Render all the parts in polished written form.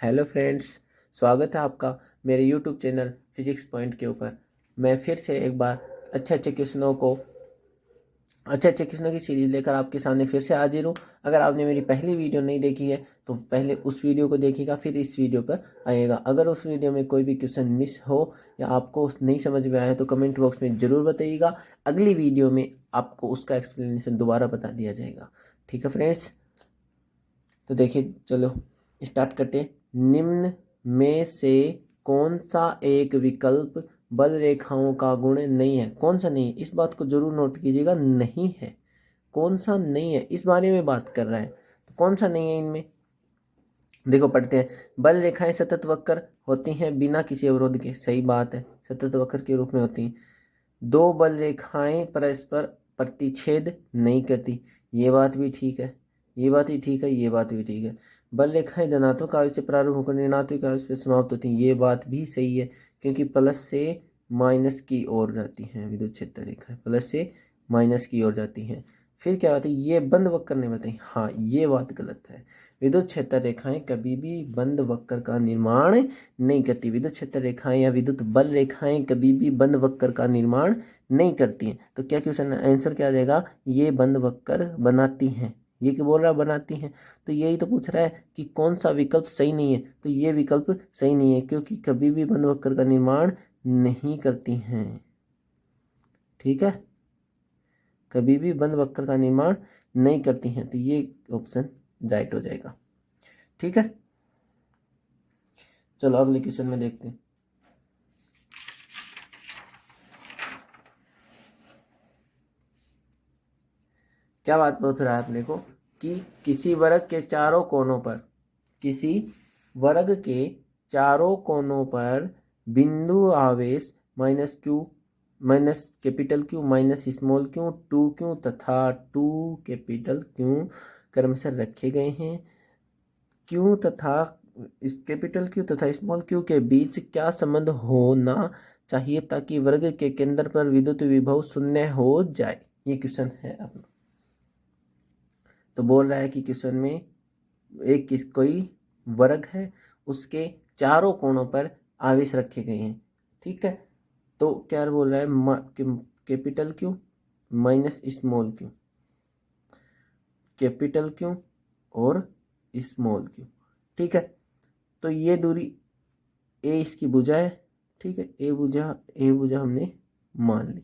Hello friends, स्वागत है आपका मेरे यूट्यूब चैनल फिजिक्स पॉइंट के ऊपर। मैं फिर से एक बार अच्छे अच्छे क्वेश्चनों की सीरीज लेकर आपके सामने फिर से हाजिर हूँ। अगर आपने मेरी पहली वीडियो नहीं देखी है तो पहले उस वीडियो को देखिएगा, फिर इस वीडियो पर आइएगा। अगर उस वीडियो में कोई भी क्वेश्चन मिस हो या आपको नहीं समझ में आया तो कमेंट बॉक्स में ज़रूर बताइएगा। अगली वीडियो में आपको उसका एक्सप्लेनेशन दोबारा बता दिया जाएगा। ठीक है फ्रेंड्स, तो देखिए, चलो स्टार्ट करते हैं। निम्न में से कौन सा एक विकल्प बल रेखाओं का गुण नहीं है? कौन सा नहीं है, इस बात को जरूर नोट कीजिएगा। नहीं है, कौन सा नहीं है, इस बारे में बात कर रहा है। तो कौन सा नहीं है इनमें? देखो, पढ़ते हैं। बल रेखाएं सतत वक्र होती हैं बिना किसी अवरोध के। सही बात है, सतत वक्र के रूप में होती हैं। दो बल रेखाएं परस्पर प्रतिच्छेद नहीं करती। ये बात भी ठीक है, ये बात भी ठीक है, ये बात भी ठीक है। बल रेखाएं धनात्मक आवेश से प्रारंभ होकर ऋणात्मक आवेश पर समाप्त होती हैं। ये बात भी सही है, क्योंकि प्लस से माइनस की ओर जाती हैं। विद्युत क्षेत्र रेखाएं प्लस से माइनस की ओर जाती हैं। फिर क्या बात है, ये बंद वक्र नहीं बताई। हाँ, ये बात गलत है। विद्युत क्षेत्र रेखाएं कभी भी बंद वक्र का निर्माण नहीं करती। विद्युत क्षेत्र रेखाएं या विद्युत बल रेखाएं कभी भी बंद वक्र का निर्माण नहीं करती हैं। तो क्या क्वेश्चन आंसर क्या आ जाएगा? ये बंद वक्र बनाती हैं। ये क्या बोल रहा है? बनाती हैं। तो यही तो पूछ रहा है कि कौन सा विकल्प सही नहीं है। तो ये विकल्प सही नहीं है, क्योंकि कभी भी बंद वक्र का निर्माण नहीं करती हैं। ठीक है, कभी भी बंद वक्र का निर्माण नहीं करती हैं। तो ये ऑप्शन राइट हो जाएगा। ठीक है, चलो अगले क्वेश्चन में देखते हैं। क्या बात पूछ रहा है अपने को कि किसी वर्ग के चारों कोनों पर, किसी वर्ग के चारों कोनों पर बिंदु आवेश minus Q, minus capital Q, minus small Q, two Q तथा टू कैपिटल क्यू क्रमशः रखे गए हैं। क्यू तथा कैपिटल क्यू तथा स्मॉल क्यू के बीच क्या संबंध होना चाहिए ताकि वर्ग के केंद्र पर विद्युत विभव शून्य हो जाए? ये क्वेश्चन है अपना। तो बोल रहा है कि क्वेश्चन में एक कोई वर्ग है, उसके चारों कोनों पर आवेश रखे गए हैं। ठीक है, तो क्या बोल रहा है? Capital Q minus small Q, capital Q और स्मॉल क्यू। ठीक है, तो ये दूरी ए इसकी भुजा है। ठीक है, ए भुजा हमने मान ली।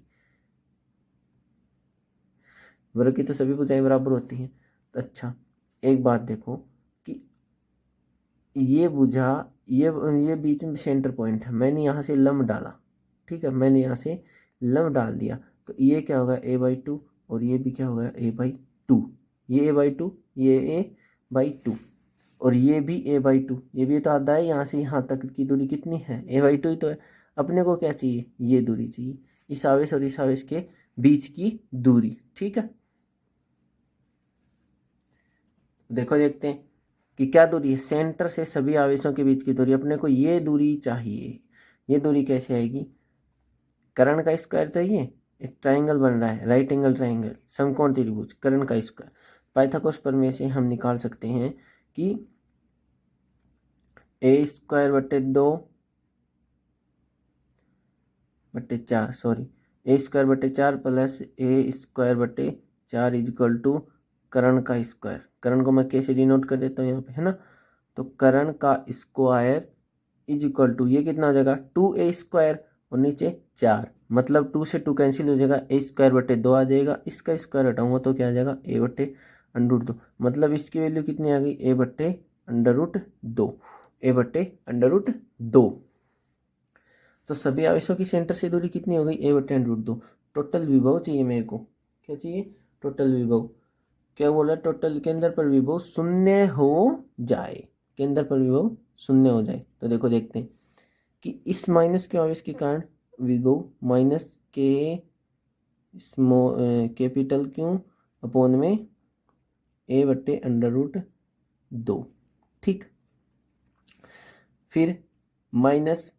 वर्ग की तो सभी भुजाएं बराबर होती हैं। तो अच्छा, एक बात देखो कि ये भुजा, ये बीच में सेंटर पॉइंट है। मैंने यहाँ से लंब डाला। ठीक है, मैंने यहाँ से लंब डाल दिया। तो ये क्या होगा? ए बाई टू। और ये भी क्या होगा? ए बाई टू। ये ए बाई टू, ये ए बाई टू, और ये भी ए बाई टू। ये भी तो आधा है। यहाँ से यहाँ तक की दूरी कितनी है? ए बाई टू ही तो है। अपने को क्या चाहिए? ये दूरी चाहिए, इस आवेश और इस आवेश के बीच की दूरी। ठीक है, देखो, देखते हैं कि क्या दूरी है। सेंटर से सभी आवेशों के बीच की दूरी, अपने को ये दूरी चाहिए। ये दूरी कैसे आएगी? कर्ण का स्क्वायर तो ये एक ट्राइंगल बन रहा है, राइट एंगल ट्राइंगल, समकोण त्रिभुज, कर्ण का स्क्वायर। पाइथागोरस प्रमेय से हम निकाल सकते हैं कि ए स्क्वायर बटे 2/4, सॉरी, ए स्क्वायर बटे 4 प्लस ए स्क्वायर बटे 4 इजक्वल टू कर्ण का स्क्वायर। कर्ण को मैं कैसे डिनोट कर देता हूँ यहाँ पे, है ना? तो कर्ण का स्क्वायर इज इक्वल टू, ये कितना हो जाएगा? 2a² और नीचे 4, मतलब 2 से 2 कैंसिल हो जाएगा। ए स्क्वायर बटे 2 आ जाएगा। इसका स्क्वायर हटाऊंगा तो क्या आ जाएगा? a बटे अंडर रूट 2। मतलब इसकी वैल्यू कितनी आ गई? a बटे अंडर रूट 2, a बटे अंडर रूट 2। तो सभी आवेशों की सेंटर से दूरी कितनी हो गई? a बटे अंडर रूट 2। टोटल विभव चाहिए मेरे को। क्या चाहिए? टोटल विभव। क्या बोला? टोटल केंद्र पर विभव शून्य हो जाए, केंद्र पर विभव शून्य हो जाए। तो देखो, देखते हैं कि इस माइनस के आवेश के कारण विभव माइनस के कैपिटल क्यू अपॉन में ए बट्टे अंडर रूट 2। ठीक, फिर माइनस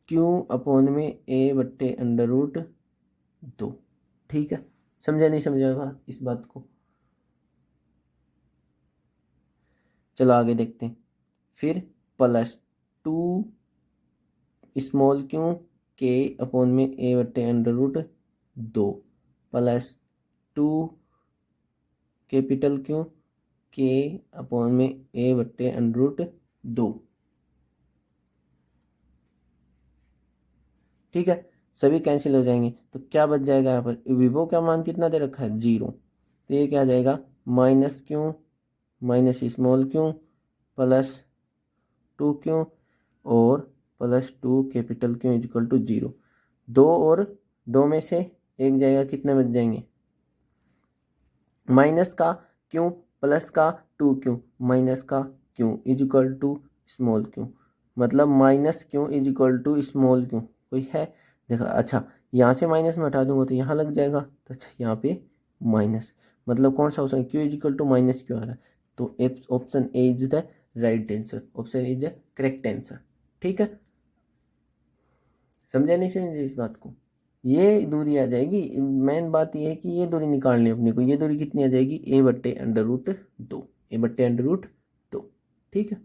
क्यू अपॉन में ए बट्टे अंडर रूट 2। ठीक है, समझा नहीं समझा इस बात को? चलो आगे देखते हैं। फिर प्लस 2 स्मॉल क्यू के अपॉन में ए बट्टे under root 2 plus 2 capital Q के अपॉन में ए बट्टे अंडर रूट 2। ठीक है, सभी कैंसिल हो जाएंगे तो क्या बच जाएगा यहाँ पर, विवो का मान कितना दे रखा है 0, तो ये क्या आ जाएगा minus Q minus small Q plus 2 Q और plus 2 capital Q equal to 0। 2 और 2 में से एक जाएगा, कितने बच जाएंगे, माइनस का क्यू प्लस का 2 क्यू माइनस का Q equal to small Q, मतलब minus Q equal to small Q कोई है, देखा। अच्छा, यहाँ से माइनस में हटा दूंगा तो यहाँ लग जाएगा, तो अच्छा यहाँ पे माइनस, मतलब कौन सा option, Q equal to minus Q आ रहा है, तो option A is the right answer, option is the correct answer. ठीक है, समझे नहीं समझे इस बात को, ये दूरी आ जाएगी, मेन बात ये है कि ये दूरी निकालनी है अपने को, ये दूरी कितनी आ जाएगी ए बट्टे अंडर रूट 2, ए बट्टे अंडर रूट 2। ठीक है,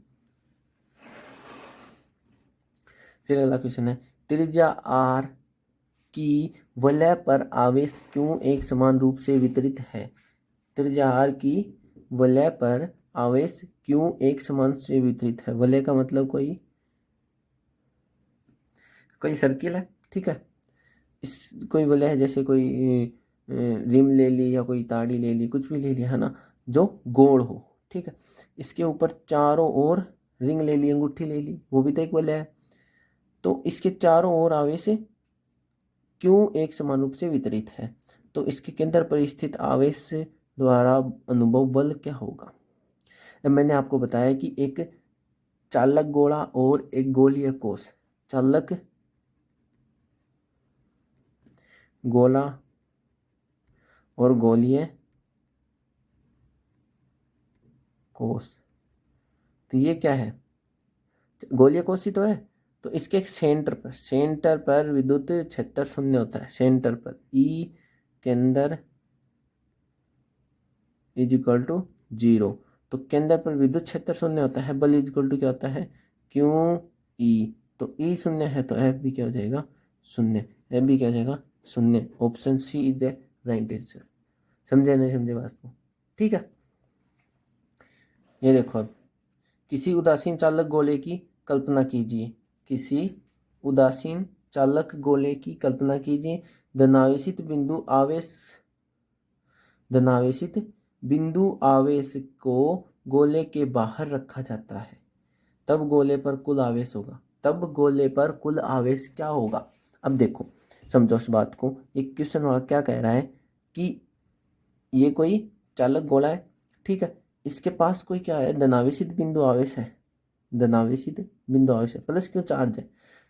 फिर अगला क्वेश्चन है, त्रिज्या आर की वलय पर आवेश क्यों एक समान रूप से वितरित है। त्रिज्या आर की वलय पर आवेश क्यों एक समान से वितरित है, वलय का मतलब कोई सर्किल है। ठीक है, इस कोई वलय है, जैसे कोई रिम ले ली या कोई ताड़ी ले ली, कुछ भी ले लिया है ना, जो गोल हो। ठीक है, इसके ऊपर चारों ओर रिंग ले ली, अंगूठी ले ली, वो भी तो एक वलय है। तो इसके चारों ओर आवेश क्यों एक समान रूप से वितरित है, तो इसके केंद्र पर स्थित आवेश द्वारा अनुभव बल क्या होगा। मैंने आपको बताया कि एक चालक गोला और एक गोलीय कोष, चालक गोला और गोलीय कोष, तो ये क्या है, गोलीय कोष ही तो है। तो इसके सेंटर पर विद्युत क्षेत्र शून्य होता है, सेंटर पर ई केंद्र इज इक्वल टू 0, तो केंद्र पर विद्युत क्षेत्र शून्य होता है, बल इज इक्वल टू क्या होता है क्यू ई, तो ई शून्य है तो एफ भी क्या हो जाएगा शून्य, एफ भी क्या हो जाएगा शून्य, option C is the right answer. समझे नहीं समझे बात को। ठीक है, ये देखो, अब किसी उदासीन चालक गोले की कल्पना कीजिए, किसी उदासीन चालक गोले की कल्पना कीजिए, धनावेशित बिंदु आवेश को गोले के बाहर रखा जाता है, तब गोले पर कुल आवेश होगा, तब गोले पर कुल आवेश क्या होगा। अब देखो समझो इस बात को, एक क्वेश्चन वाला क्या कह रहा है कि ये कोई चालक गोला है। ठीक है, इसके पास कोई क्या है, धनावेशित बिंदु आवेश है, धनावेशित बिंदु आवेश है, प्लस क्यों चार्ज है।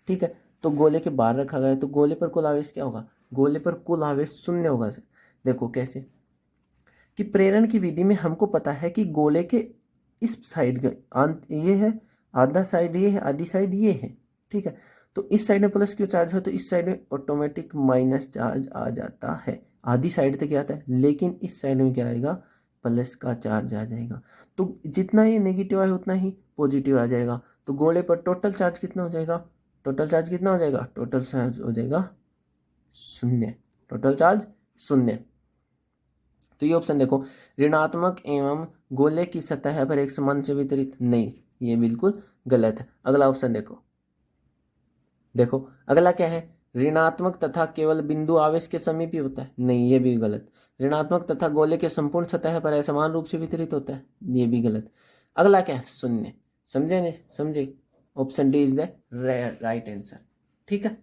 ठीक है, तो गोले के बाहर रखा गया है, तो गोले पर कुल आवेश क्या होगा, गोले पर कुल आवेश शून्य होगा। देखो कैसे, कि प्रेरण की विधि में हमको पता है कि गोले के इस साइड का ये है, आधा साइड ये है, आधी साइड ये है। ठीक है, तो इस साइड में प्लस क्यू चार्ज है, तो इस साइड में ऑटोमेटिक माइनस चार्ज आ जाता है, आधी साइड तक आता है, लेकिन इस साइड में क्या आएगा प्लस का चार्ज आ जाएगा, तो जितना ये नेगेटिव है उतना ही पॉजिटिव आ जाएगा, तो गोले पर टोटल चार्ज कितना हो जाएगा, टोटल चार्ज कितना हो जाएगा, टोटल चार्ज हो जाएगा शून्य, टोटल चार्ज शून्य। तो ये ऑप्शन देखो, ऋणात्मक एवं गोले की सतह पर एक समान से वितरित, नहीं ये बिल्कुल गलत है। अगला ऑप्शन देखो अगला क्या है, ऋणात्मक तथा केवल बिंदु आवेश के समीप ही होता है, नहीं ये भी गलत। ऋणात्मक तथा गोले के संपूर्ण सतह पर समान रूप से वितरित होता है, ये भी गलत। अगला क्या है शून्य, समझे नहीं समझे, option D is the right answer. ठीक है,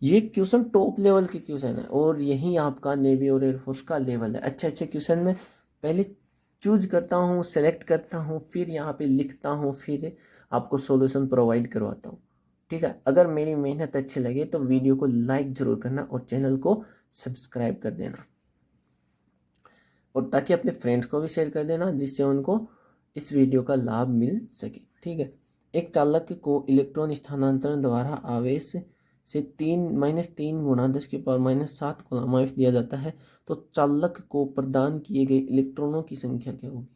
ये क्वेश्चन टॉप लेवल के क्वेश्चन है और यही आपका नेवी और एयरफोर्स का लेवल है। अच्छे अच्छे क्वेश्चन में पहले चूज करता हूँ, सेलेक्ट करता हूँ, फिर यहाँ पे लिखता हूँ, फिर आपको सॉल्यूशन प्रोवाइड करवाता हूँ। ठीक है, अगर मेरी मेहनत अच्छी लगे तो वीडियो को लाइक जरूर करना और चैनल को सब्सक्राइब कर देना, और ताकि अपने फ्रेंड्स को भी शेयर कर देना जिससे उनको इस वीडियो का लाभ मिल सके। ठीक है, एक चालक को इलेक्ट्रॉन स्थानांतरण द्वारा आवेश से 3 गुणा 10⁻⁷ कूलम्ब आवेश दिया जाता है, तो चालक को प्रदान किए गए इलेक्ट्रॉनों की संख्या क्या होगी।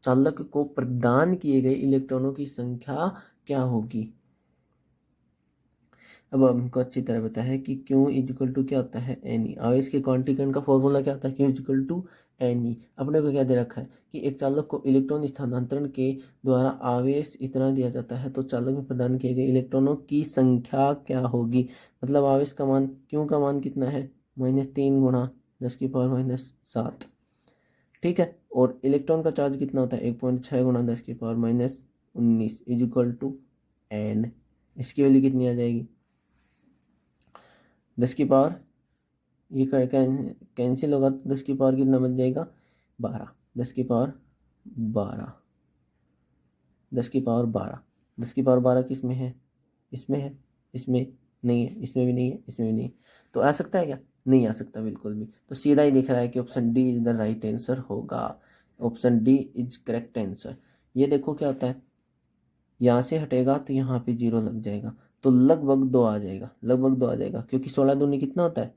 चालक को प्रदान किए गए इलेक्ट्रॉनों की संख्या क्या होगी। अब हमको अच्छी तरह पता है कि Q इजिकल टू क्या होता है एन ई। आवेश के क्वांटीकरण का फॉर्मूला क्या होता है Q equal to N E. अपने को क्या दे रखा है कि एक चालक को इलेक्ट्रॉन स्थानांतरण के द्वारा आवेश इतना दिया जाता है तो चालक में प्रदान किए गए इलेक्ट्रॉनों की संख्या क्या होगी। मतलब आवेश का मान Q का मान कितना है -3 गुणा 10⁻⁷। ठीक है, और इलेक्ट्रॉन का चार्ज कितना होता है 1.6 गुणा 10⁻⁹ इजिकल टू एन। इसकी वैल्यू कितनी आ जाएगी 10 की पावर, ये कैंसिल होगा तो 10 की पावर कितना बच जाएगा 12। 10 की पावर 12, 10 की पावर 12, 10 की पावर 12 किस में है, इसमें है, इसमें नहीं है, इसमें भी नहीं है, इसमें भी नहीं है। तो आ सकता है क्या, नहीं आ सकता बिल्कुल भी। तो सीधा ही दिख रहा है कि option D is the right answer होगा। Option D is correct answer. ये देखो क्या होता है, यहाँ से हटेगा तो यहाँ पे 0 लग जाएगा तो लगभग 2 आ जाएगा, लगभग 2 आ जाएगा, क्योंकि 16 दूनी कितना होता है,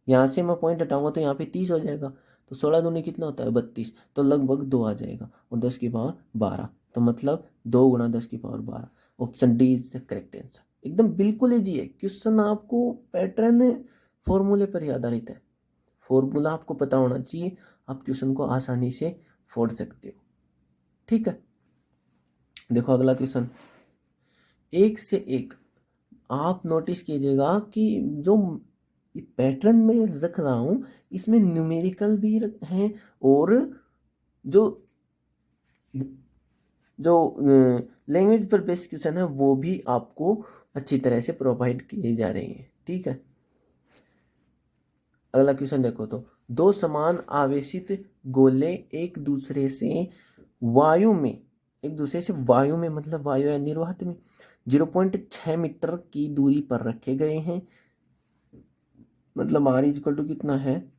यहाँ से मैं पॉइंट हटाऊंगा तो यहाँ पे 30 हो जाएगा, तो 16 दूनी कितना होता है 32, तो लगभग 2 आ जाएगा। और 10 की पावर 12, तो मतलब 2 गुणा 10 की power 12। Option D is the correct answer. एकदम बिल्कुल ईजी है क्वेश्चन, आपको पैटर्न फॉर्मूले पर ही आधारित है। फॉर्मूला आपको पता होना चाहिए, आप क्वेश्चन को आसानी से फोड़ सकते हो। ठीक है, देखो अगला क्वेश्चन, एक से एक। आप नोटिस कीजिएगा कि जो पैटर्न में रख रहा हूं इसमें न्यूमेरिकल भी हैं और जो जो लैंग्वेज पर बेस्ड क्वेश्चन है वो भी आपको अच्छी तरह से प्रोवाइड किए जा रहे हैं। ठीक है, अगला क्वेश्चन देखो, तो दो समान आवेशित गोले एक दूसरे से वायु में मतलब वायु या निर्वात में 0.6 मीटर की दूरी पर रखे गए हैं। मतलब आर इक्वल टू कितना है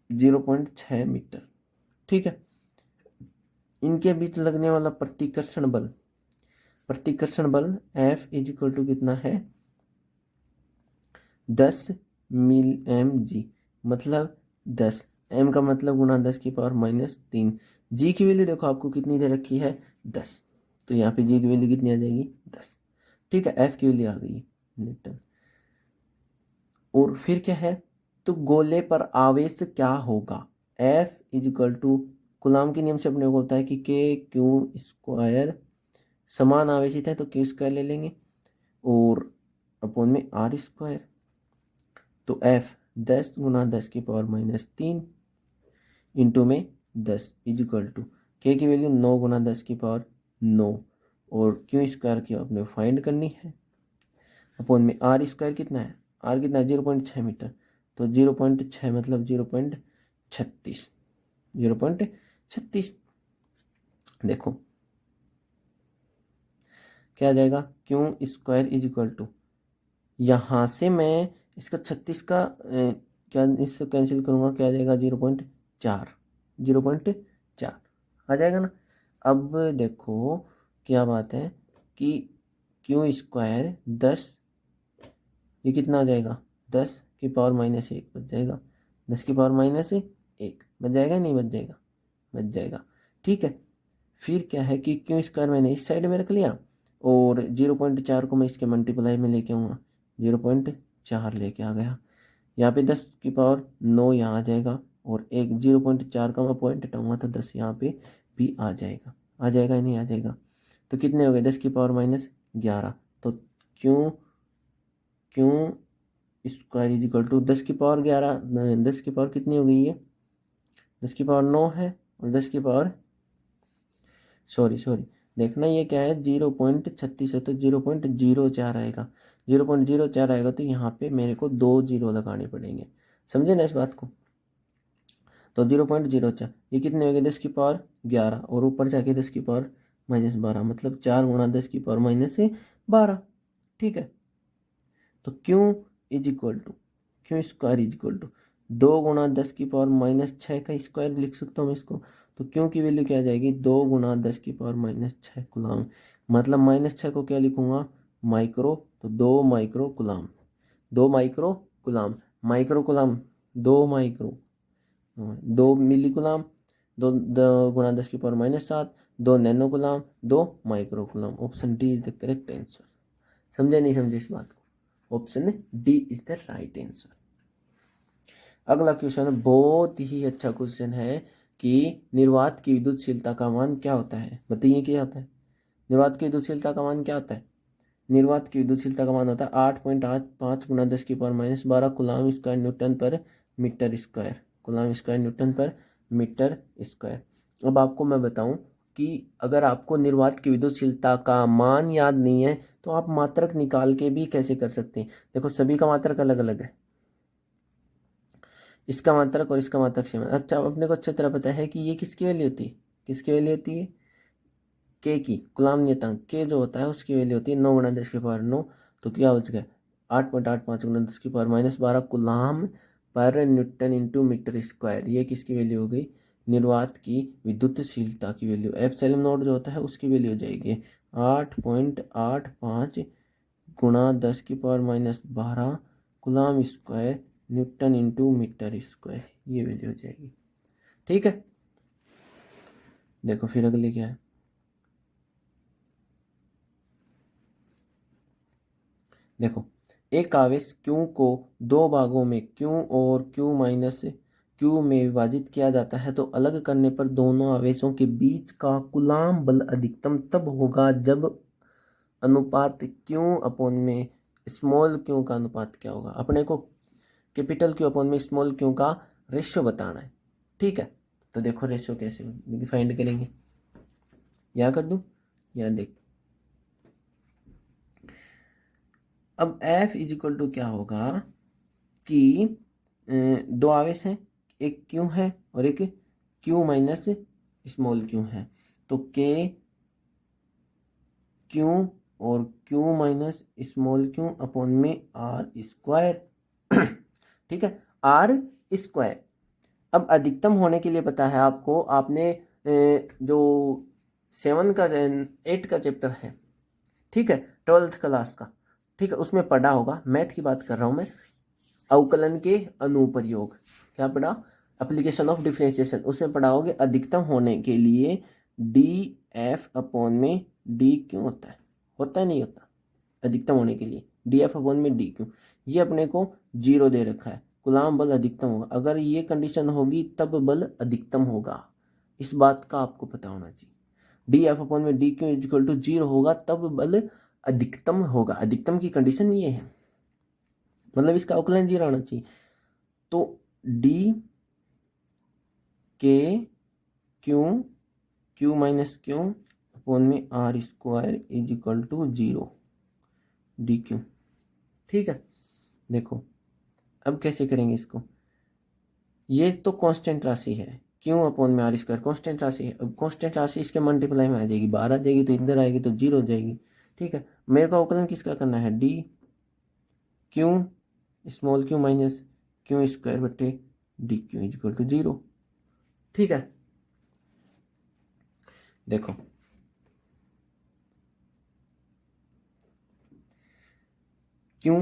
0.6 मीटर। ठीक है, इनके बीच लगने वाला प्रतिकर्षण बल F इज इक्वल टू कितना है 10 मिल एम जी। मतलब 10 m का मतलब गुणा 10 की पावर -3। जी की वैल्यू देखो आपको कितनी दे रखी है 10, तो यहाँ पे जी की वैल्यू कितनी आ जाएगी 10। ठीक है, एफ की वैल्यू आ गई न्यूटन। और फिर क्या है, तो गोले पर आवेश क्या होगा, F is equal to coulomb के नियम से अपने को होता है कि के क्यू स्क्वायर, समान आवेशित है तो क्यू स्क्वायर ले लेंगे और अपॉन में आर स्क्वायर। तो एफ 10 गुणा 10 की पावर -3 इंटू में 10 इज इक्वल टू के की वैल्यू 9 गुणा 10 की पावर 9 और क्यू स्क्वायर की अपने फाइंड करनी है। अपॉन में आर स्क्वायर कितना है, आर कितना है 0.6 मीटर, तो 0.6 मतलब 0.36 देखो क्या आ जाएगा, Q square is equal to, यहाँ से मैं इसका 36 का क्या इससे कैंसिल करूँगा, क्या आ जाएगा 0.4 आ जाएगा ना। अब देखो क्या बात है कि क्यू स्क्वायर 10, ये कितना आ जाएगा 10 की पावर -1 बच जाएगा, 10 की पावर -1 बच जाएगा, नहीं बच जाएगा, बच जाएगा। ठीक है, फिर क्या है कि क्यू स्क्वायर मैंने इस साइड में रख लिया और 0.4 को मैं इसके मल्टीप्लाई में लेके आऊँगा, 0.4 लेके आ गया। यहाँ पे 10 की पावर 9 यहाँ आ जाएगा और एक 0.4 का मैं पॉइंट हटाऊँगा तो 10 यहाँ पे भी आ जाएगा, आ जाएगा नहीं आ जाएगा। तो कितने हो गए 10 की पावर -11, तो Q square is equal to 10 की पावर 11, 10 की पावर कितनी हो गई है 10 की पावर 9 है और 10 की पावर सॉरी देखना ये क्या है 0.36 है तो 0.04 आएगा, 0.04 आएगा तो यहाँ पे मेरे को 2 0 लगाने पड़ेंगे, समझे ना इस बात को। तो 0.04 ये कितने हो गए 10 की पावर 11 और ऊपर जाके 10 की पावर -12, मतलब 4 गुणा 10 की पावर -12। ठीक है, तो Q square is equal to 2 गुणा 10 की पावर -6 का स्क्वायर लिख सकता हूँ मैं इसको। तो क्यू की वैल्यू क्या आ जाएगी 2 गुणा 10 की पावर -6 कूलाम, मतलब -6 को क्या लिखूंगा माइक्रो, तो 2 माइक्रो कूलाम, 2 माइक्रो कूलाम, 2 मिली कूलाम 2 गुणा 10⁻⁻7, 2 nano Ghulam, 2 micro Ghulam. Option D is the correct answer. समझे नहीं समझे इस बात को? Option D is the right answer. अगला क्वेश्चन बहुत ही अच्छा क्वेश्चन है कि निर्वात की विद्युतशीलता का मान क्या होता है? बताइए क्या होता है? निर्वात की विद्युतशीलता का मान क्या होता है? निर्वात की विद्युतशीलता का मान होता है 8.85 गुणा 10⁻12 कूलाम स्क्वायर न्यूटन पर metre square. Coulomb square newton पर मीटर स्क्वायर। अब आपको मैं बताऊं कि अगर आपको निर्वात की विद्युतशीलता का मान याद नहीं है तो आप मात्रक निकाल के भी कैसे कर सकते हैं। देखो सभी का मात्रक अलग अलग है, इसका मात्रक और इसका मात्रक सेम है। अच्छा अपने को अच्छी तरह पता है कि ये किसकी वैल्यू होती है, किसकी वैल्यू होती है? के की। कूलाम नियतांक के जो होता है उसकी वैल्यू होती है 9 गुणा 10⁻9। तो क्या बच गया? 8.85 गुणा 10⁻12 कूलाम पर न्यूटन इंटू मीटर स्क्वायर। ये किसकी वैल्यू हो गई? निर्वात की विद्युतशीलता की वैल्यू। एप्सिलॉन नॉट जो होता है उसकी वैल्यू हो जाएगी 8.85 गुणा 10⁻12 coulomb square newton into metre square. ये वैल्यू हो जाएगी। ठीक है, देखो फिर अगले क्या है। देखो एक आवेश Q को 2 भागों में Q और Q माइनस Q में विभाजित किया जाता है तो अलग करने पर दोनों आवेशों के बीच का कूलाम बल अधिकतम तब होगा जब अनुपात Q अपॉन में स्मॉल q का अनुपात क्या होगा? अपने को कैपिटल Q अपॉन में स्मॉल q का रेशियो बताना है। ठीक है, तो देखो रेशियो कैसे डिफाइंड करेंगे। यहाँ कर दूं, यहाँ देख। अब F इज इक्वल टू क्या होगा कि 2 आवेश हैं, एक Q है और एक Q माइनस स्मॉल q है। तो K Q और Q minus small q upon में R स्क्वायर। ठीक है, R स्क्वायर। अब अधिकतम होने के लिए पता है आपको, आपने जो 8 का चैप्टर है, ठीक है, 12th क्लास का, ठीक है, उसमें पढ़ा होगा। मैथ की बात कर रहा हूं मैं। अवकलन के अनुप्रयोग क्या पढ़ा? Application of differentiation. उसमें पढ़ा होगे अधिकतम होने के लिए डी एफ अपॉन में डी क्यों होता है? होता है नहीं होता? अधिकतम होने के लिए डी एफ अपॉन में डी क्यू। ये अपने को 0 दे रखा है। कूलाम बल अधिकतम होगा, अगर ये कंडीशन होगी तब बल अधिकतम होगा। इस बात का आपको पता होना चाहिए। डी एफ अपॉन में डी क्यू इक्वल टू 0 होगा तब बल अधिकतम होगा। अधिकतम की कंडीशन ये है, मतलब इसका अवकलन 0 आना चाहिए। तो डी के क्यू माइनस क्यू अपॉन में R square is equal to 0 D Q. ठीक है, देखो अब कैसे करेंगे इसको। ये तो कांस्टेंट राशि है, क्यू अपॉन में आर स्क्वायर कांस्टेंट राशि है। अब कांस्टेंट राशि इसके मल्टीप्लाई में आ जाएगी, 12 आ जाएगी तो इधर आएगी तो 0 हो जाएगी। ठीक है, मेरे को अवकलन किसका करना है? D Q small Q minus Q square बटे D Q is equal to 0। ठीक है, देखो क्यू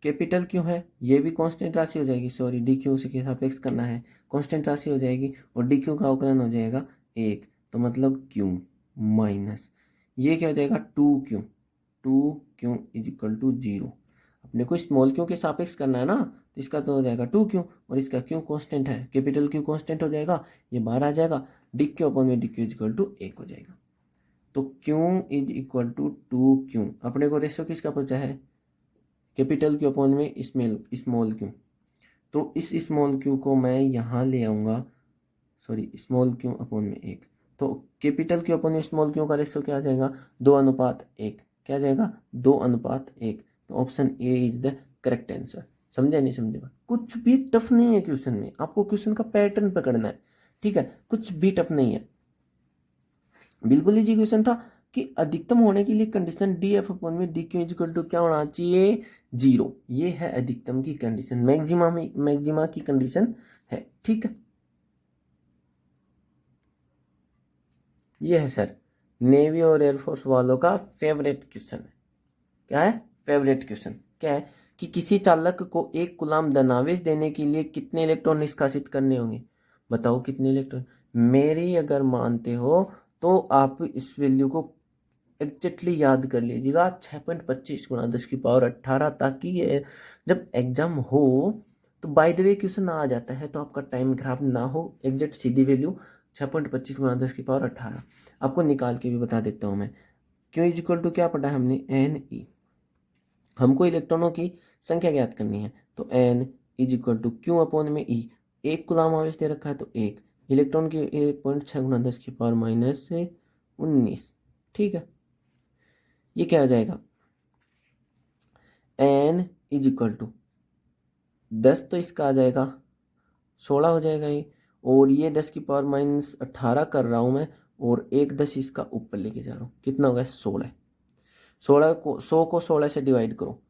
कैपिटल क्यू है, ये भी कांस्टेंट राशि हो जाएगी। सॉरी, डी क्यू से सापेक्ष करना है, कांस्टेंट राशि हो जाएगी और डी क्यू का अवकलन हो जाएगा 1। तो मतलब क्यू माइनस ये क्या हो जाएगा? 2 क्यू इज इक्वल टू 0। अपने को स्मॉल क्यू के सापेक्ष करना है ना, तो इसका तो हो जाएगा 2 क्यू और इसका क्यू कांस्टेंट है, कैपिटल क्यू कांस्टेंट हो जाएगा, ये 12 आ जाएगा। डी क्यू अपॉन में D Q is equal to 1 हो जाएगा। तो Q is equal to 2 Q. अपने को रेशियो किसका पूछा है? कैपिटल क्यू अपॉन में स्मॉल क्यू। तो इस स्मॉल क्यू को मैं यहाँ ले आऊँगा, सॉरी स्मॉल क्यू अपॉन में 1। तो कैपिटल क्यू अपॉन में स्मॉल क्यू का रेशियो क्या आ जाएगा? 2:1। क्या आ जाएगा? 2:1। तो option A is the correct answer. समझे नहीं समझे? कुछ भी टफ नहीं है क्वेश्चन में, आपको क्वेश्चन का पैटर्न पकड़ना है। ठीक है, कुछ भी टफ नहीं है, बिल्कुल इजी क्वेश्चन था कि अधिकतम होने के लिए कंडीशन डी एफ अपॉन में डी क्यू इक्वल टू क्या होना चाहिए? 0। ये है अधिकतम की कंडीशन, मैक्सिमा की कंडीशन है। ठीक है, ये है सर नेवी और एयरफोर्स वालों का फेवरेट क्वेश्चन है। क्या है फेवरेट क्वेश्चन? क्या है कि किसी चालक को 1 कूलाम धनावेश देने के लिए कितने इलेक्ट्रॉन निष्कासित करने होंगे? बताओ कितने इलेक्ट्रॉन। मेरी अगर मानते हो तो आप इस वैल्यू को एग्जैक्टली याद कर लीजिएगा, 6.25 गुणा 10⁻18, ताकि ये जब एग्जाम हो तो बाय द वे क्वेश्चन आ जाता है तो आपका टाइम खराब ना हो। एग्जैक्ट सीधी वैल्यू 6.25 गुणा 10⁻18 आपको निकाल के भी बता देता हूँ मैं। क्यों इज इक्वल टू क्या पढ़ा है हमने, एन ई। हमको इलेक्ट्रॉनों की संख्या ज्ञात करनी है, तो N is equal to Q upon में ई। एक कूलाम आवेश दे रखा है तो एक इलेक्ट्रॉन की 1.6 गुणा 10⁻−19। ठीक है, ये क्या हो जाएगा, एन इज इक्वल टू 10 तो इसका आ जाएगा 16 हो जाएगा ये, और ये 10⁻−18 कर रहा हूँ मैं, और एक 10 इसका ऊपर लेके जा रहा हूँ, कितना होगा 16। 16 को 100 को 16 से डिवाइड करो,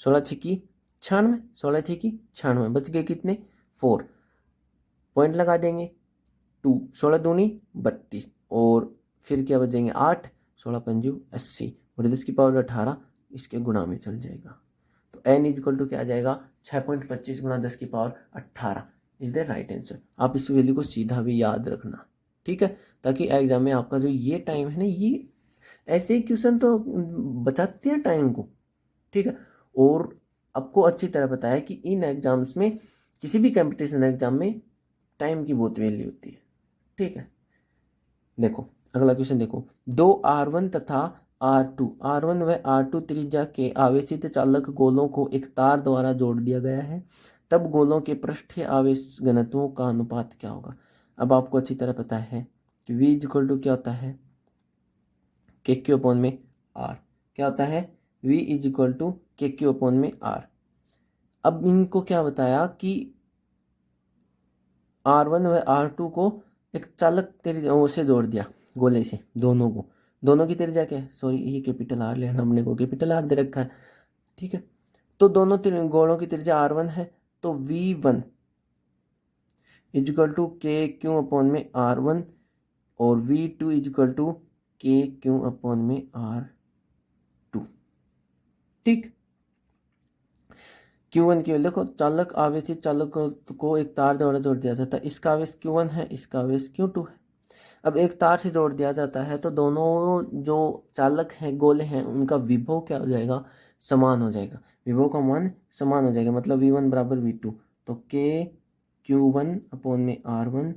16 छिकी 96, 16 छिकी 96, बच गए कितने 4, पॉइंट लगा देंगे 2, 16 दूनी 32, और फिर क्या बचेंगे 8, 16 पंजू 80, और 10⁻18 इसके गुणा में चल जाएगा। तो एन इज इक्वल टू क्या आ जाएगा, 6.25 गुणा 10⁻18 इज द राइट आंसर। आप इस वैल्यू को सीधा भी याद रखना, ठीक है, ताकि एग्जाम में आपका जो ये टाइम है ना, ये ऐसे ही क्वेश्चन तो बचाते हैं टाइम को, ठीक है। और आपको अच्छी तरह पता है कि इन एग्जाम्स में, किसी भी कंपटीशन एग्जाम में टाइम की बहुत वैल्यू होती है, ठीक है। देखो अगला क्वेश्चन देखो, दो R1 तथा R1 व R2 त्रिज्या के आवेशित चालक गोलों को एक तार द्वारा जोड़ दिया गया है, तब गोलों के पृष्ठीय आवेश घनत्वों का अनुपात क्या होगा। अब आपको अच्छी तरह पता है कि V इक्वल टू क्या होता है, के क्यू अपॉन में R। क्या होता है, V इज इक्वल टू के क्यू अपॉन में R। अब इनको क्या बताया कि R1 व R2 को एक चालक त्रिज्या से जोड़ दिया, गोले से, दोनों को, दोनों की त्रिज्या क्या है, सॉरी ये कैपिटल आर लेना, हमने को कैपिटल आर दे रखा है, ठीक है। तो दोनों गोलों की त्रिज्या R1 है, तो V1 इज इक्वल टू के क्यू अपॉन में R1, और V2 इज इक्वल टू के क्यू अपॉन में R2, ठीक। Q1 की देखो, चालक आवेशित चालक को एक तार द्वारा जोड़ दिया जाता है, इसका आवेश Q1 है, इसका आवेश Q2 है। अब एक तार से जोड़ दिया जाता है तो दोनों जो चालक हैं, गोले हैं, उनका विभव क्या हो जाएगा, समान हो जाएगा, विभव का मान समान हो जाएगा, मतलब V1 बराबर V2। तो के Q1 अपॉन में R1,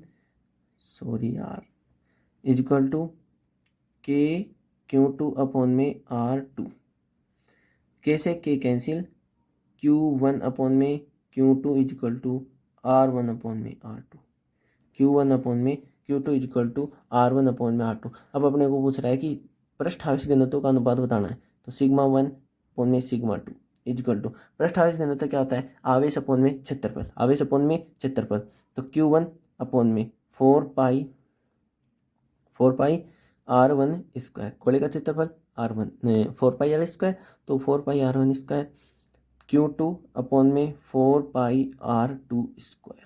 sorry R, is equal to K Q2 upon में R2। के से के कैंसिल, Q1 अपॉन में Q2 is equal to R1 upon में R2, Q1 अपॉन में Q2 is equal to R1 upon में R2। अब अपने को पूछ रहा है कि पृष्ठ आवेश घनत्व का अनुपात बताना है, तो σ1 अपॉन में σ2 इज इक्वल टू, पृष्ठ आवेश घनत्व क्या होता है, आवेश अपॉन में क्षेत्रफल, आवेश अपॉन में क्षेत्रफल। तो Q1 अपॉन में 4 पाई R1 स्क्वायर, गोले का क्षेत्रफल R1 4 पाई R स्क्वायर, तो 4 पाई R1 स्क्वायर, Q2 अपॉन में 4 पाई R2 स्क्वायर,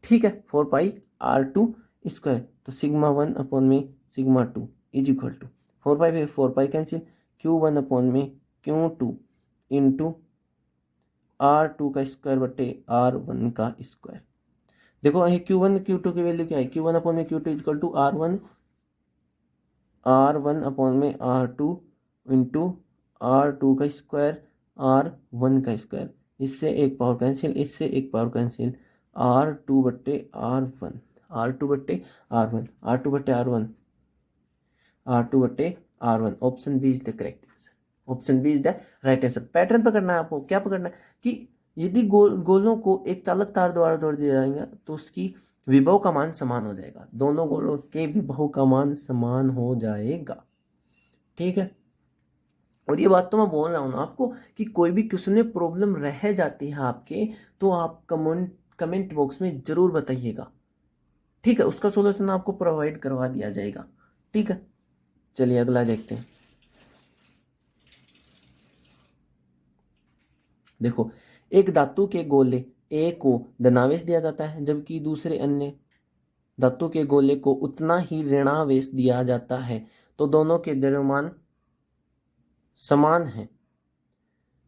ठीक है, 4 पाई R2 स्क्वायर। तो σ1 अपॉन में σ2 is equal to 4 pi cancel, Q1 upon में Q2 इंटू R2 का स्क्वायर बटे R1 का स्क्वायर। देखो ये Q1 Q2 की वैल्यू क्या है, Q1 अपॉन में Q2 equal to R1 upon में R2 इंटू R2 का स्क्वायर R1 का स्क्वायर, इससे एक पावर कैंसिल, इससे एक पावर कैंसिल, R2 बट्टे R1, R2 बट्टे R1, R2 बट्टे R1, R2 बट्टे R1। Option B is the correct answer, option B is the right answer. Pattern पकड़ना है आपको, क्या पकड़ना है कि यदि गोलों को एक चालक तार द्वारा जोड़ दिया जाएगा तो उसकी विभव का मान समान हो जाएगा, दोनों गोलों के विभव का मान समान हो जाएगा, ठीक है। और ये बात तो मैं बोल रहा हूँ ना आपको कि कोई भी क्वेश्चन में प्रॉब्लम रह जाती है आपके, तो आप कमेंट बॉक्स में जरूर बताइएगा, ठीक है, उसका सॉल्यूशन आपको प्रोवाइड करवा दिया जाएगा, ठीक है। चलिए अगला देखते हैं। देखो, एक धातु के गोले ए को धनावेश दिया जाता है, जबकि दूसरे अन्य धातु के गोले को उतना ही ऋणावेश दिया जाता है, तो दोनों के द्रव्यमान समान है,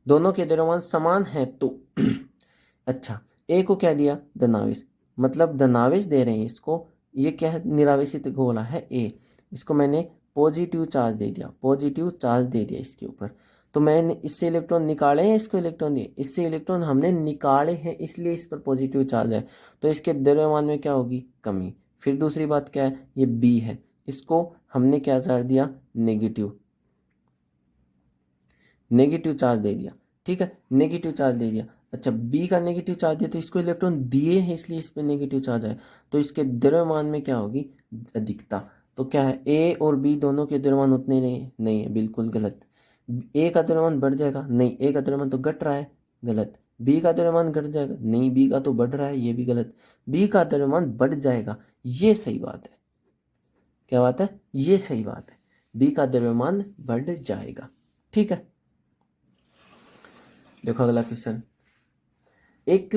दोनों के द्रव्यमान समान है तो अच्छा, ए को क्या दिया, धनावेश, मतलब धनावेश दे रहे हैं इसको, ये क्या है, निरावेशित गोला है ए, इसको मैंने पॉजिटिव चार्ज दे दिया, पॉजिटिव चार्ज दे दिया इसके ऊपर। तो मैंने इससे इलेक्ट्रॉन निकाले हैं, इसको इलेक्ट्रॉन दिए, इससे इलेक्ट्रॉन हमने निकाले हैं, इसलिए इस पर पॉजिटिव चार्ज है, तो इसके द्रव्यमान में क्या होगी, कमी। फिर दूसरी बात क्या है, ये बी है, इसको हमने क्या चार्ज दिया, नेगेटिव, नेगेटिव चार्ज दे दिया, ठीक है, नेगेटिव चार्ज दे दिया। अच्छा, बी का नेगेटिव चार्ज दिया तो इसको इलेक्ट्रॉन दिए हैं, इसलिए इस पे नेगेटिव चार्ज है, तो इसके द्रव्यमान में क्या होगी, अधिकता। तो क्या है, ए और बी दोनों के द्रव्यमान उतने नहीं है, बिल्कुल गलत। ए का द्रव्यमान बढ़ जाएगा, नहीं, ए का द्रव्यमान तो घट रहा है, गलत। बी का द्रव्यमान घट जाएगा, नहीं, बी का तो बढ़ रहा है, ये भी गलत। बी का द्रव्यमान बढ़ जाएगा, ये सही बात है। क्या बात है, ये सही बात है, बी का द्रव्यमान बढ़ जाएगा, ठीक है। देखो अगला क्वेश्चन, एक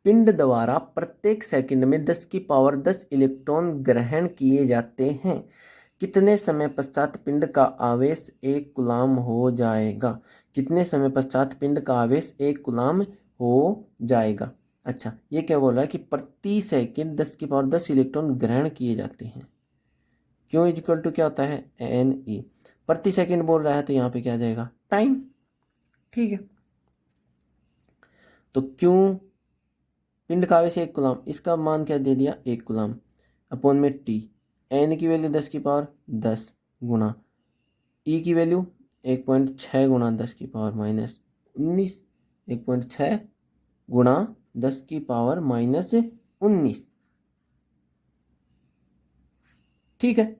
पिंड द्वारा प्रत्येक सेकंड में 10 की पावर 10 इलेक्ट्रॉन ग्रहण किए जाते हैं, कितने समय पश्चात पिंड का आवेश 1 कूलाम हो जाएगा, कितने समय पश्चात पिंड का आवेश 1 कूलाम हो जाएगा। अच्छा, ये क्या बोल रहा है कि प्रति सेकंड 10 की पावर 10 इलेक्ट्रॉन ग्रहण किए जाते हैं, क्यों इक्वल टू क्या होता है, एन ई, प्रति सेकंड बोल रहा है तो यहाँ पे क्या आ जाएगा, टाइम, ठीक है। तो क्यों पिंड का आवेश 1 कूलाम, इसका मान क्या दे दिया, 1 कूलाम, अपॉन में टी, एन की वैल्यू 10 की पावर 10 गुना ई की वैल्यू 1.6 गुना 10 की पावर माइनस 19, 1.6 गुना 10 की पावर माइनस 19, ठीक है।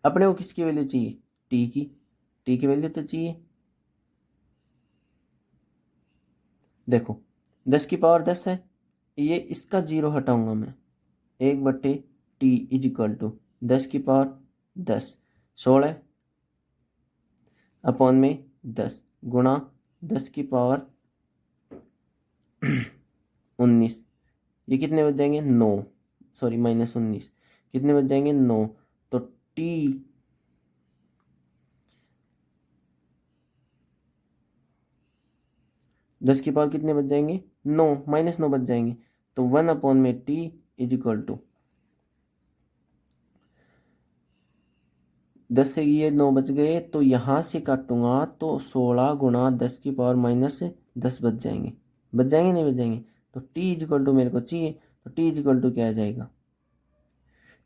अपने को किसकी वैल्यू चाहिए, टी की वैल्यू तो चाहिए। देखो 10 की पावर 10 है, ये इसका जीरो हटाऊंगा मैं, 1/टी इज इक्वल टू 10 की पावर 10 16 अपॉन में 10 गुणा 10 की पावर 19, ये कितने बच जाएंगे, 9, सॉरी माइनस 19, कितने बच जाएंगे, 9। तो टी 10 की पावर कितने बच जाएंगे, 9, माइनस 9 बच जाएंगे, तो 1 अपॉन में टी इज इक्वल टू 10 से ये 9 बच गए, तो यहाँ से काटूंगा तो 16 गुणा 10 की पावर माइनस 10 बच जाएंगे, बच जाएंगे नहीं बच जाएंगे। तो टी इज इक्वल टू मेरे को चाहिए, तो टी इज इक्वल टू क्या आ जाएगा,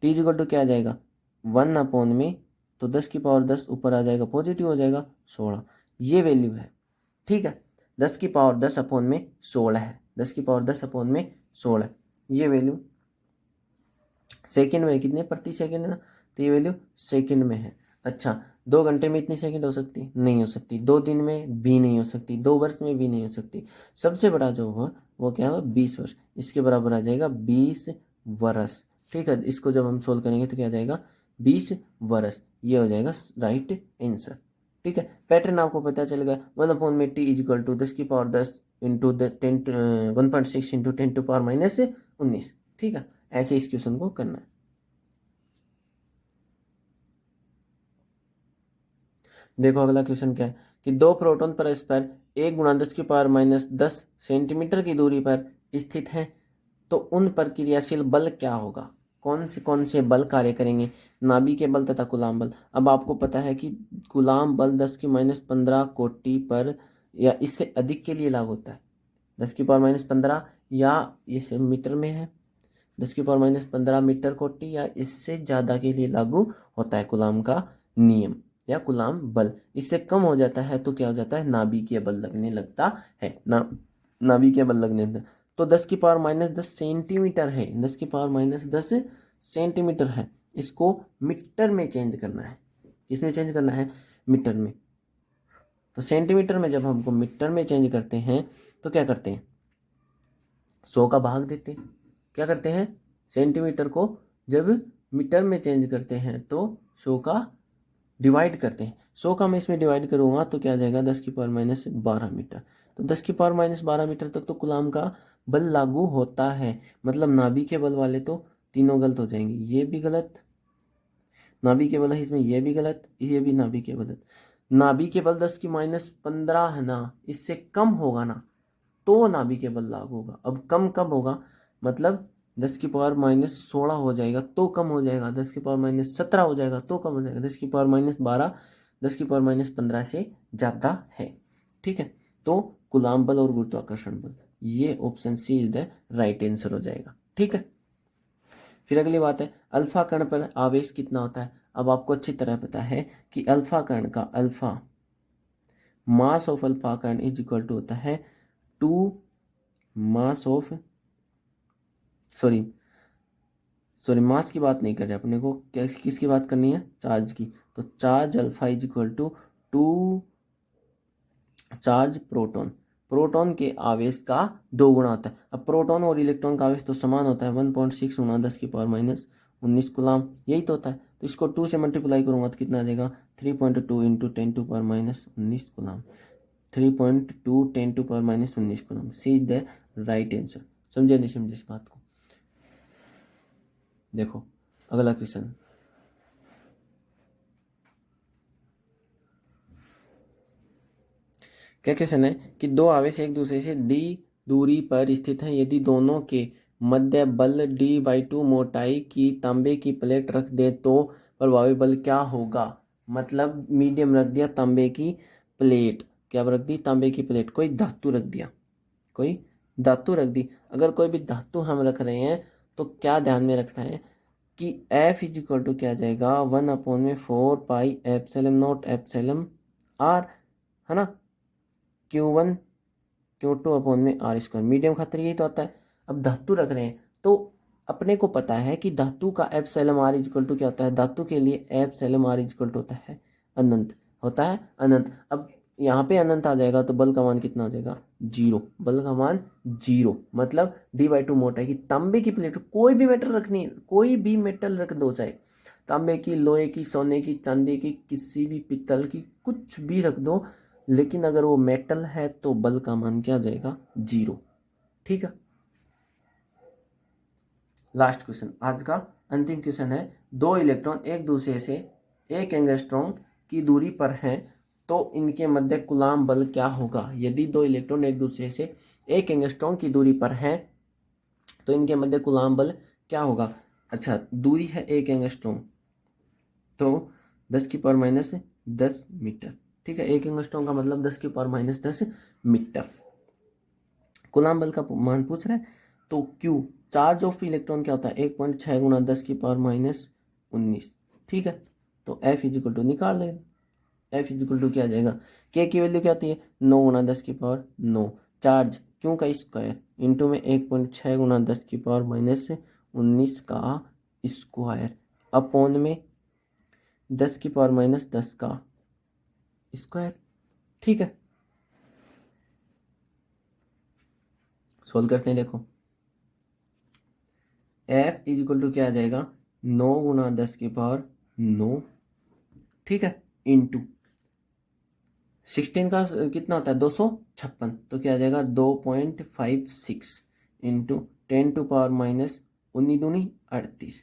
टी इज इक्वल टू क्या आ जाएगा, 1 अपॉन में, तो 10 की पावर 10 ऊपर आ जाएगा, पॉजिटिव हो जाएगा 16, ये वैल्यू है, ठीक है। 10 की पावर 10 अपॉन में 16 है, 10 की पावर 10 अपॉन में 16, ये वैल्यू सेकंड में कितने प्रति सेकंड है ना, तो ये वैल्यू सेकंड में है। अच्छा, 2 घंटे में इतनी सेकंड हो सकती, नहीं हो सकती, 2 दिन में भी नहीं हो सकती, 2 वर्ष में भी नहीं हो सकती। सबसे बड़ा जो हुआ वो क्या हुआ, 20 वर्ष, इसके बराबर आ जाएगा 20 वर्ष, ठीक है। इसको जब हम सोल्व करेंगे तो क्या आ जाएगा, 20 वर्ष, ये हो जाएगा राइट आंसर, ठीक है। पैटर्न आपको पता चल गया, 1 अपॉन में टी इज इक्वल टू 10 की power 10 into 1.6 into 10 to power minus 19, ठीक है। ऐसे इस क्वेश्चन को करना है। देखो अगला क्वेश्चन क्या है कि 2 प्रोटॉन परस्पर 1 गुणा 10 की पावर माइनस 10 सेंटीमीटर की दूरी पर स्थित हैं, तो उन पर क्रियाशील बल क्या होगा, कौन से बल कार्य करेंगे, नाभिकीय बल तथा कूलाम बल। अब आपको पता है कि कूलाम बल 10 की माइनस 15 कोटि पर या इससे अधिक के लिए लागू होता है, 10 की पावर माइनस 15 या इसे मीटर में है, 10 की पावर माइनस 15 मीटर कोटि या इससे ज़्यादा के लिए लागू होता है कूलाम का नियम या कूलाम बल। इससे कम हो जाता है तो क्या हो जाता है, नाभिकीय बल लगने लगता है, नाभिकीय बल लगने लगता है। तो 10 की पावर माइनस 10 सेंटीमीटर है, 10 की पावर माइनस 10 सेंटीमीटर है, इसको मीटर में चेंज करना है, किसमें चेंज करना है, मीटर में। तो सेंटीमीटर में जब हमको मीटर में चेंज करते हैं तो क्या करते हैं, 100 का भाग देते हैं, क्या करते हैं, सेंटीमीटर को जब मीटर में चेंज करते हैं तो 100 का डिवाइड करते हैं, 100 का मैं इसमें डिवाइड करूँगा तो क्या आ जाएगा, 10 की पावर माइनस 12 मीटर। तो 10 की पावर माइनस 12 मीटर तक तो कूलाम का बल लागू होता है, मतलब नाभिकीय बल वाले तो तीनों गलत हो जाएंगे, ये भी गलत, नाभिकीय बल है इसमें, ये भी गलत, ये भी नाभिकीय बल, नाभिकीय बल 10 की माइनस 15 है ना, इससे कम होगा ना, तो नाभिक के बल लागू होगा। अब कम कब होगा, मतलब 10⁻⁻16 हो जाएगा तो कम हो जाएगा, 10⁻⁻17 हो जाएगा तो कम हो जाएगा, 10⁻⁻12, 10⁻⁻15 से ज़्यादा है। ठीक है, तो कूलाम बल और गुरुत्वाकर्षण बल, ये option C is the right answer हो जाएगा। ठीक है, फिर अगली बात है अल्फा कण पर आवेश कितना होता है। अब आपको अच्छी तरह पता है कि अल्फा कण का अल्फा मास ऑफ अल्फा कण इज इक्वल टू होता है 2 मास ऑफ सॉरी मास की बात नहीं कर रहे अपने को, किसकी बात करनी है, चार्ज की। तो charge alpha is equal to 2 charge proton, proton के आवेश का 2 गुना होता है। अब प्रोटॉन और इलेक्ट्रॉन का आवेश तो समान होता है, 1.6 गुना 10⁻⁻19 कूलाम, यही तो होता है। तो इसको 2 से मल्टीप्लाई करूंगा तो कितना आ जाएगा, 3.2 into 10⁻⁻19 coulomb, 3.2 10⁻⁻19 coulomb. C is the right answer. समझे नहीं समझे इस बात को। देखो अगला क्वेश्चन, क्या क्वेश्चन है कि दो आवेश एक दूसरे से d दूरी पर स्थित हैं, यदि दोनों के मध्य बल d/2 मोटाई की तांबे की प्लेट रख दे तो प्रभावी बल क्या होगा। मतलब मीडियम रख दिया तांबे की प्लेट, क्या रख दी, तांबे की प्लेट, कोई धातु रख दिया, कोई धातु रख दी। अगर कोई भी धातु हम रख रहे हैं तो क्या ध्यान में रखना है कि F इज इक्वल टू क्या जाएगा, 1/4 pi epsilon not epsilon r, है ना, Q1 Q2/r²। मीडियम खातिर यही तो आता है। अब धातु रख रहे हैं तो अपने को पता है कि धातु का epsilon r is equal to क्या होता है, धातु के लिए epsilon r is equal to होता है अनंत, होता है अनंत। अब यहाँ पे अनंत आ जाएगा तो बल का मान कितना हो जाएगा, 0, बल का मान 0। मतलब d/2 मोटाई की तांबे की प्लेट, कोई भी मेटल रखनी है, कोई भी मेटल रख दो, चाहे तांबे की, लोहे की, सोने की, चांदी की, किसी भी पित्तल की, कुछ भी रख दो, लेकिन अगर वो मेटल है तो बल का मान क्या हो जाएगा, 0। ठीक है, लास्ट क्वेश्चन, आज का अंतिम क्वेश्चन है, दो इलेक्ट्रॉन एक दूसरे से 1 एंगस्ट्रॉम की दूरी पर हैं तो इनके मध्य कूलाम बल क्या होगा। यदि दो इलेक्ट्रॉन एक दूसरे से 1 एंगस्ट्रॉम की दूरी पर हैं तो इनके मध्य कूलाम बल क्या होगा। अच्छा, दूरी है 1 एंगस्ट्रॉम तो 10⁻⁻10 मीटर। ठीक है, 1 एंगस्ट्रॉम का मतलब 10⁻⁻10 मीटर। कूलाम बल का मान पूछ रहा है तो Q चार्ज ऑफ इलेक्ट्रॉन क्या होता है, 1.6 गुना 10⁻⁻19। ठीक है, तो F इज इक्वल टू निकाल लेंगे। F इज इक्वल टू क्या आ जाएगा, K की वैल्यू क्या आती है, 9 गुना 10⁻9, चार्ज Q का स्क्वायर इंटू में 1.6 गुना 10⁻⁻19 का स्क्वायर अपॉन में 10⁻⁻10 का स्क्वायर। ठीक है, सोल्व करते हैं। देखो F इज इक्वल टू क्या आ जाएगा, 9 गुना 10⁻9, ठीक है, इंटू 16 का कितना होता है, 256, तो क्या आ जाएगा 2.56 इंटू 10⁻⁻19 दूनी 38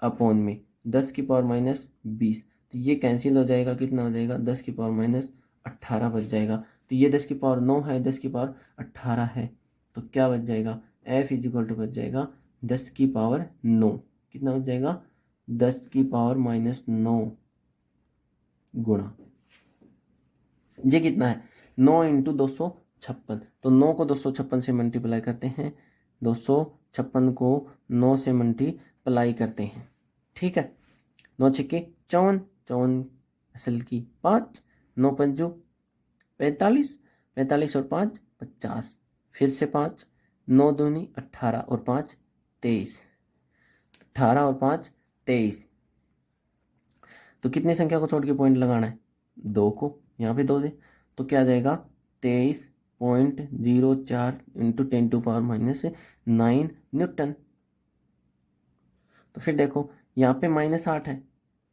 अपॉन में 10⁻⁻20। तो ये कैंसिल हो जाएगा, कितना हो जाएगा, 10⁻⁻18 बच जाएगा। तो ये 10⁻9 है, 10⁻18 है, तो क्या बच जाएगा, F इज इक्वल टू बच जाएगा 10⁻9, कितना बच जाएगा, 10⁻⁻9 गुणा, ये कितना है, 9 इंटू 256। तो 9 को 256 से मल्टीप्लाई करते हैं, 256 को 9 से मल्टीप्लाई करते हैं। ठीक है, 9 छक्के 54, 54 असल की 5, 9 पंजू 45, 45 और 5 50, फिर से 5, 9 दूनी 18 और 5 23, 18 और 5 23। तो कितनी संख्या को छोड़ के पॉइंट लगाना है, 2 को, यहाँ पे 2 दे, तो क्या आ जाएगा 23.04 इंटू 10⁻⁻9 न्यूटन। तो फिर देखो यहाँ पे -8 है,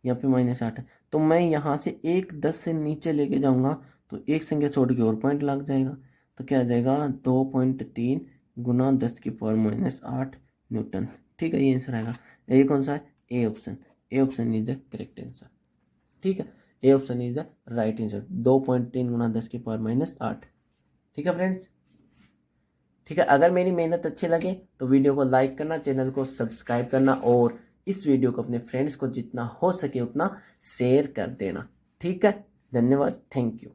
यहाँ पे -8 है, तो मैं यहाँ से 1 10 से नीचे लेके जाऊंगा तो एक संख्या छोड़ के और पॉइंट लग जाएगा, तो क्या आ जाएगा 2.3 गुना 10⁻⁻8 न्यूटन। ठीक है, ये आंसर आएगा। ये कौन सा है, A option, A option is the correct answer. ठीक है, A option is the right answer, 2.3 गुना 10⁻⁸। ठीक है फ्रेंड्स, ठीक है। अगर मेरी मेहनत अच्छी लगे तो वीडियो को लाइक करना, चैनल को सब्सक्राइब करना और इस वीडियो को अपने फ्रेंड्स को जितना हो सके उतना शेयर कर देना। ठीक है, धन्यवाद, थैंक यू।